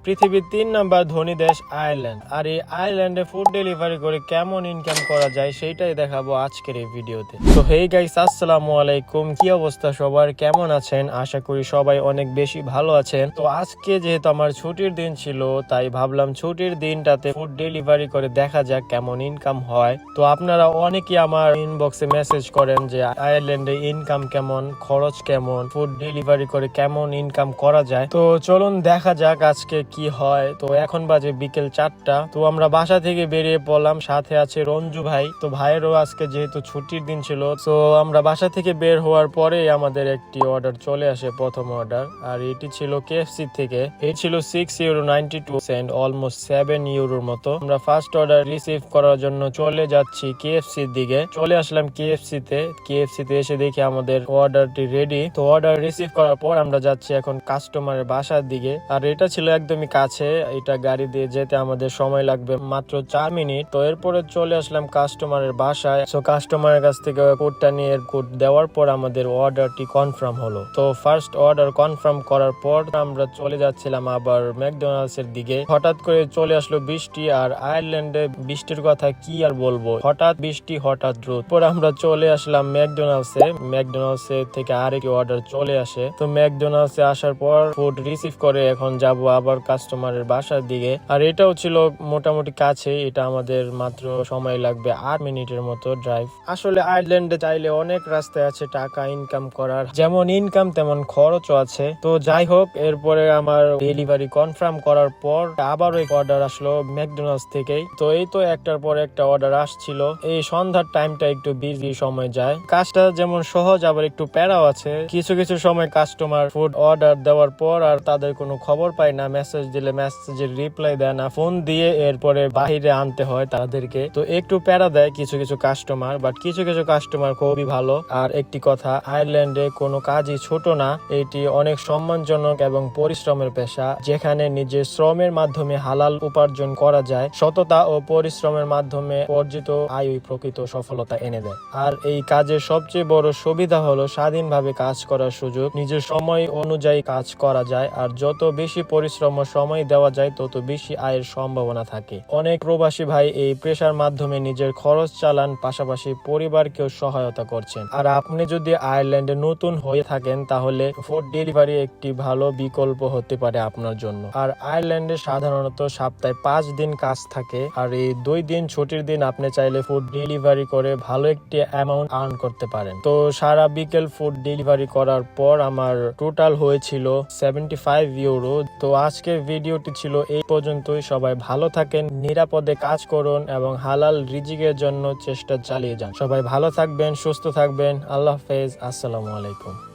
পৃথিবীর ৩ নাম্বার ধনী দেশ আয়ারল্যান্ড। আর এই আয়ারল্যান্ডে ফুড ডেলিভারি করে কেমন ইনকাম করা যায় সেইটাই দেখাবো আজকের এই ভিডিওতে। তো হেই গাইস, আসসালামু আলাইকুম। কি অবস্থা সবার, কেমন আছেন? আশা করি সবাই অনেক বেশি ভালো আছেন। তো আজকে যেহেতু আমার ছুটির দিন ছিল, তাই ভাবলাম ছুটির দিনটাতে ফুড ডেলিভারি করে দেখা যাক কেমন ইনকাম হয়। তো আপনারা অনেকেই আমার ইনবক্সে মেসেজ করেন যে আয়ারল্যান্ডে ইনকাম কেমন, খরচ কেমন, ফুড ডেলিভারি করে কেমন ইনকাম করা যায়। তো চলুন দেখা যাক আজকে কি হয়। তো এখন বাজে বিকেল 4টা। তো আমরা বাসা থেকে বেরিয়ে পড়লাম, সাথে আছে রঞ্জু ভাই। তো ভাইয়েরও আজকে যেহেতু ছুটির দিন ছিল, তো আমরা বাসা থেকে বের হওয়ার পরে আমাদের একটি অর্ডার চলে আসে, প্রথম অর্ডার। আর এটি ছিল কেএফসি থেকে। এটি ছিল €6.92, অলমোস্ট €7 মতো। আমরা ফার্স্ট অর্ডার রিসিভ করার জন্য চলে যাচ্ছি কেএফসির দিকে। চলে আসলাম কেএফসি তে এসে দেখি আমাদের অর্ডারটি রেডি। তো অর্ডার রিসিভ করার পর আমরা যাচ্ছি এখন কাস্টমারের বাসার দিকে। আর এটা ছিল একদমই কাছে, এটা গাড়ি দিয়ে যেতে আমাদের সময় লাগবে মাত্র 4 মিনিট। তো এরপরে চলে আসলাম কাস্টমারের বাসায়। তো কাস্টমারের কাছ থেকে কোডটা নিয়ে কোড দেওয়ার পর আমাদের অর্ডারটি কনফার্ম হলো। তো ফার্স্ট অর্ডার কনফার্ম করার পর আমরা চলে যাচ্ছিলাম আবার ম্যাকডোনাল্ডস এর দিকে। হঠাৎ করে চলে আসলো বৃষ্টি, আর আয়ারল্যান্ডে বৃষ্টির কথা কি আর বলবো, হঠাৎ বৃষ্টি হঠাৎ রোদ। পরে আমরা চলে আসলাম ম্যাকডোনাল্ডস থেকে আরেকটি অর্ডার চলে আসে। তো ম্যাকডোনাল্ডস আসার পর ফুড রিসিভ করে এখন যাব আবার কাস্টমারের বাসার দিকে। আর এটাও ছিল মোটামুটি কাছে, এটা আমাদের মাত্র সময় লাগবে 8 মিনিটের মতো ড্রাইভ। আসলে আয়ারল্যান্ডে চাইলে অনেক রাস্তায় আছে টাকা ইনকাম করার, যেমন ইনকাম তেমন খরচও আছে। তো যাই হোক, এরপরে আমার ডেলিভারি কনফার্ম করার পর আবারও এক অর্ডার আসলো ম্যাকডোনাল্ডস থেকেই। তো এই তো একটার পর একটা অর্ডার আসছিল। এই সন্ধ্যার টাইমটা একটু বিজি সময় যায়, কাজটা যেমন সহজ আবার একটু প্যারাও আছে। কিছু কিছু সময় কাস্টমার ফুড অর্ডার দেওয়ার পর আর তাদের কোনো খবর পাই না, মেসেজ দিলে মেসেজের রিপ্লাই দেয় না, ফোন দিয়ে এরপরে বাহিরে আনতে হয় তাদেরকে। তো একটু প্যারা দেয় কিছু কিছু কাস্টমার, বাট কিছু কিছু কাস্টমার খুবই ভালো। আর একটি কথা, আয়ারল্যান্ডে কোনো কাজই ছোট না, এটি অনেক সম্মানজনক এবং পরিশ্রমের পেশা, যেখানে নিজের শ্রমের মাধ্যমে হালাল উপার্জন করা যায়। সততা ও পরিশ্রমের মাধ্যমে অর্জিত আয়ই প্রকৃত সফলতা এনে দেয়। আর এই কাজের সবচেয়ে বড় সুবিধা হলো স্বাধীনভাবে কাজ করার সুযোগ, নিজের সময় অনুযায়ী কাজ করা যায়। আর যত বেশি পরিশ্রম ও সময় দেওয়া যায় তত বেশি আয়ের সম্ভাবনা থাকে। অনেক প্রবাসী ভাই এই পেশার মাধ্যমে নিজের খরচ চালান, পাশাপাশি পরিবারকেও সহায়তা করছেন। আর আপনি যদি আয়ারল্যান্ডে নতুন হয়ে থাকেন তাহলে ফুড ডেলিভারি একটি ভালো বিকল্প হতে পারে আপনার জন্য। আর আয়ারল্যান্ডে সাধারণত সপ্তাহে 5 দিন কাজ থাকে, আর এই 2 দিন ছুটির দিন আপনি চাইলে ফুড ডেলিভারি করে ভালো একটি অ্যামাউন্ট আর্ন করতে পারেন। তো সারা বিকেল ফুড ডেলিভারি করার পর আমার টোটাল হয়েছিল €75। তো আজকের ভিডিওটি ছিল এই পর্যন্তই। সবাই ভালো থাকেন, নিরাপদে কাজ করুন এবং হালাল রিজিকের জন্য চেষ্টা চালিয়ে যান। সবাই ভালো থাকবেন, সুস্থ থাকবেন। আল্লাহ হাফেজ, আসসালামু আলাইকুম।